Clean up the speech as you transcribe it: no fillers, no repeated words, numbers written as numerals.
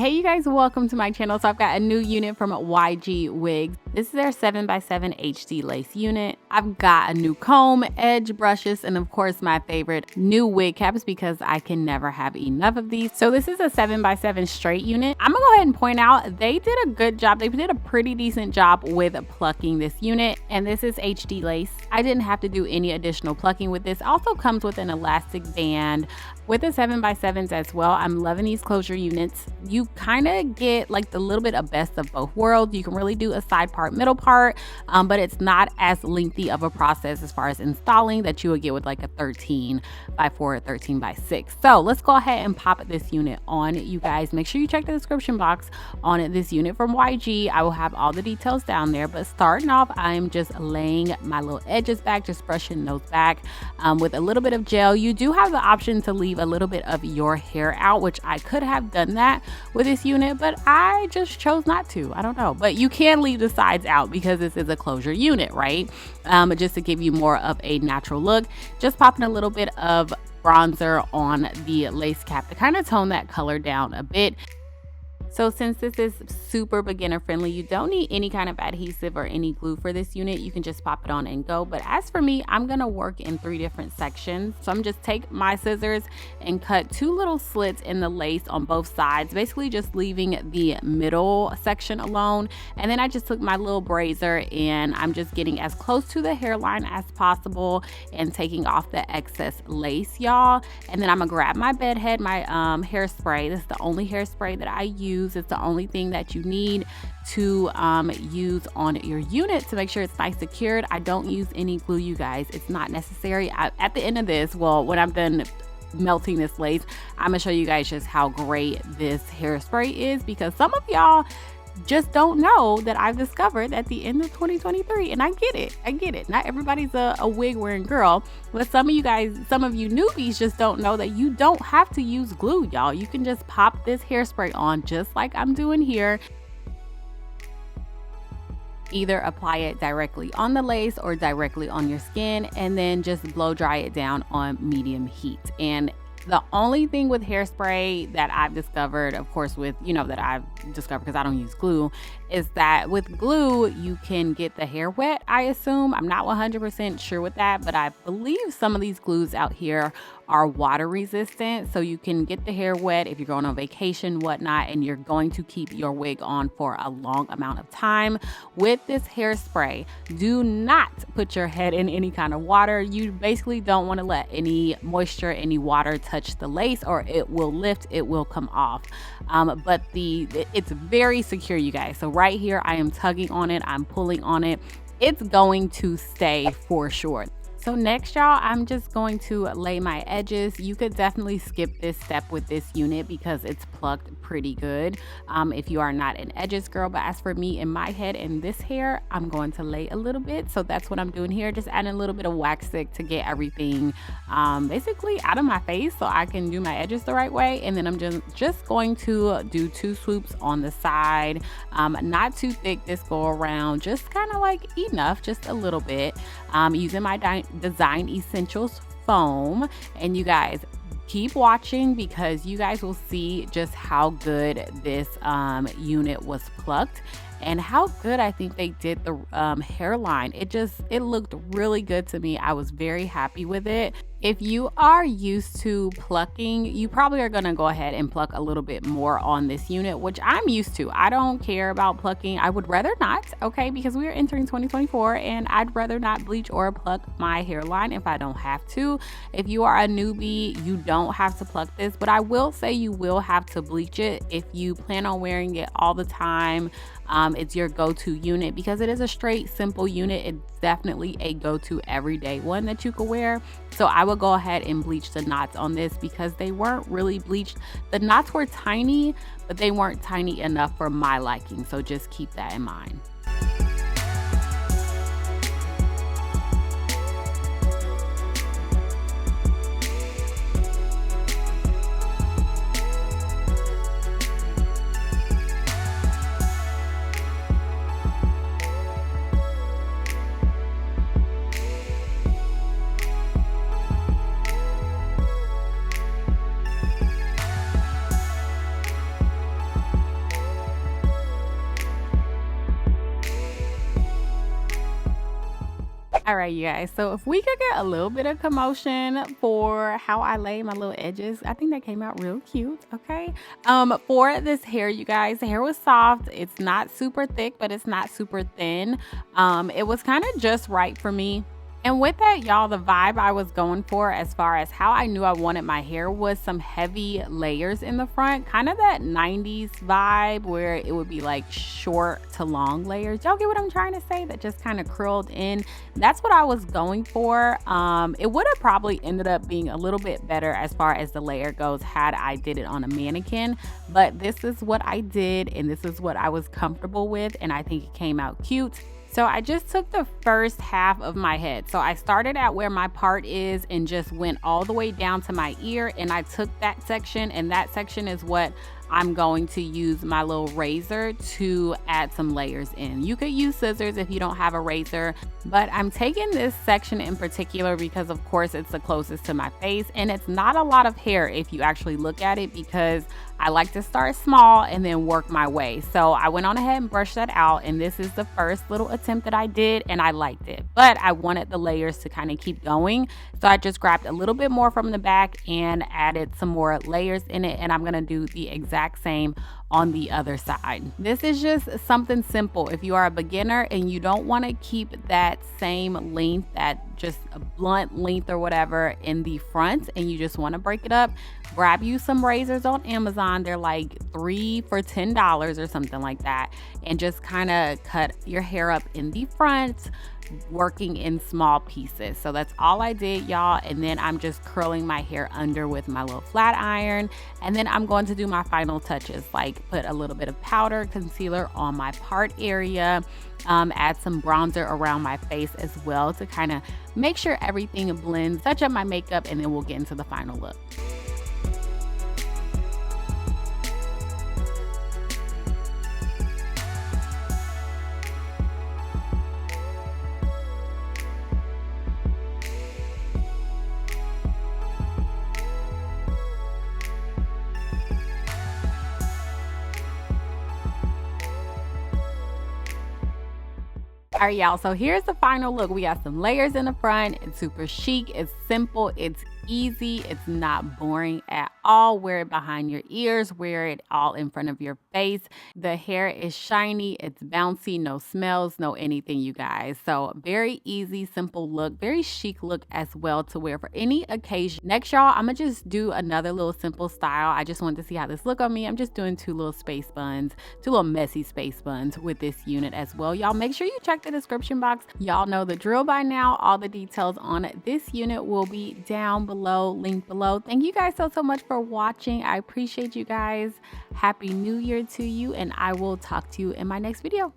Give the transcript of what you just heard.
Hey you guys, welcome to my channel. So I've got a new unit from YGWigs. This is their 7x7 HD lace unit. I've got a new comb, edge brushes, and of course my favorite, new wig caps, because I can never have enough of these. So this is a 7x7 straight unit. I'm gonna go ahead and point out they did a good job. They did a pretty decent job with plucking this unit, and this is HD lace. I didn't have to do any additional plucking with this. Also comes with an elastic band with the 7x7s as well. I'm loving these closure units. You kind of get like the little bit of best of both worlds. You can really do a side part, middle part, but it's not as lengthy of a process as far as installing that you would get with like a 13x4 or 13x6. So let's go ahead and pop this unit on, you guys. Make sure you check the description box on this unit from YG. I will have all the details down there, but starting off, I'm just laying my little edges back, just brushing those back with a little bit of gel. You do have the option to leave a little bit of your hair out, which I could have done that with this unit, but I just chose not to. I don't know, but you can leave the sides out because this is a closure unit, right? Just to give you more of a natural look. Just popping a little bit of bronzer on the lace cap to kind of tone that color down a bit. So since this is super beginner friendly, you don't need any kind of adhesive or any glue for this unit. You can just pop it on and go. But as for me, I'm gonna work in 3 different sections. So I'm just take my scissors and cut 2 little slits in the lace on both sides, basically just leaving the middle section alone. And then I just took my little brazier and I'm just getting as close to the hairline as possible and taking off the excess lace, y'all. And then I'm gonna grab my bed head, my hairspray. This is the only hairspray that I use. It's the only thing that you need to use on your unit to make sure it's nice secured. I don't use any glue, you guys. It's not necessary. At the end of this, well, when I'm done melting this lace, I'm gonna show you guys just how great this hairspray is, because some of y'all just don't know that I've discovered at the end of 2023, and I get it. Not everybody's a wig wearing girl, but some of you guys, some of you newbies just don't know that you don't have to use glue, y'all. You can just pop this hairspray on just like I'm doing here. Either apply it directly on the lace or directly on your skin, and then just blow dry it down on medium heat. And the only thing with hairspray that I've discovered, of course, with, that I've discovered because I don't use glue, is that with glue, you can get the hair wet, I assume. I'm not 100% sure with that, but I believe some of these glues out here are water resistant, so you can get the hair wet if you're going on vacation, whatnot, and you're going to keep your wig on for a long amount of time. With this hairspray, do not put your head in any kind of water. You basically don't want to let any moisture, any water touch the lace, or it will lift, it will come off. But it's very secure, you guys. So right here, I am tugging on it, I'm pulling on it. It's going to stay for sure. So next, y'all, I'm just going to lay my edges. You could definitely skip this step with this unit because it's plucked pretty good if you are not an edges girl. But as for me, in my head and this hair, I'm going to lay a little bit. So that's what I'm doing here, just adding a little bit of wax stick to get everything basically out of my face so I can do my edges the right way. And then I'm just going to do 2 swoops on the side, not too thick this go around, just kind of like enough, just a little bit, using my Design Essentials foam. And you guys, keep watching because you guys will see just how good this unit was plucked and how good I think they did the hairline. It looked really good to me. I was very happy with it. If you are used to plucking, you probably are going to go ahead and pluck a little bit more on this unit, which I'm used to. I don't care about plucking. I would rather not, okay, because we are entering 2024 and I'd rather not bleach or pluck my hairline if I don't have to. If you are a newbie, you don't have to pluck this, but I will say you will have to bleach it if you plan on wearing it all the time. It's your go-to unit because it is a straight, simple unit. It's definitely a go-to everyday one that you could wear. So I will go ahead and bleach the knots on this because they weren't really bleached. The knots were tiny, but they weren't tiny enough for my liking. So just keep that in mind. All right, you guys. So if we could get a little bit of commotion for how I lay my little edges, I think that came out real cute. Okay. For this hair, you guys, the hair was soft. It's not super thick, but it's not super thin. It was kind of just right for me. And with that, y'all, the vibe I was going for as far as how I knew I wanted my hair was some heavy layers in the front, kind of that 90s vibe where it would be like short to long layers. Y'all get what I'm trying to say? That just kind of curled in. That's what I was going for. It would have probably ended up being a little bit better as far as the layer goes had I did it on a mannequin, but this is what I did and this is what I was comfortable with, and I think it came out cute. So I just took the first half of my head. So I started at where my part is and just went all the way down to my ear, and I took that section, and that section is what I'm going to use my little razor to add some layers in. You could use scissors if you don't have a razor, but I'm taking this section in particular because of course it's the closest to my face, and it's not a lot of hair if you actually look at it, because I like to start small and then work my way. So I went on ahead and brushed that out, and this is the first little attempt that I did, and I liked it, but I wanted the layers to kind of keep going. So I just grabbed a little bit more from the back and added some more layers in it, and I'm gonna do the exact same on the other side. This is just something simple. If you are a beginner and you don't want to keep that same length, that just a blunt length or whatever in the front, and you just want to break it up, grab you some razors on Amazon. They're like 3 for $10 or something like that, and just kind of cut your hair up in the front, working in small pieces. So that's all I did, y'all, and then I'm just curling my hair under with my little flat iron, and then I'm going to do my final touches, like put a little bit of powder concealer on my part area, add some bronzer around my face as well to kind of make sure everything blends, touch up my makeup, and then we'll get into the final look. All right, y'all, so here's the final look. We got some layers in the front. It's super chic, it's simple, it's easy, it's not boring at all. Wear it behind your ears, wear it all in front of your face. The hair is shiny, it's bouncy, no smells, no anything, you guys. So very easy, simple look, very chic look as well to wear for any occasion. Next, y'all, I'm gonna just do another little simple style. I just wanted to see how this look on me. I'm just doing two little space buns, two little messy space buns with this unit as well. Y'all make sure you check the description box. Y'all know the drill by now. All the details on this unit will be down below, linked below. Thank you guys so much for watching. I appreciate you guys. Happy New Year to you, and I will talk to you in my next video.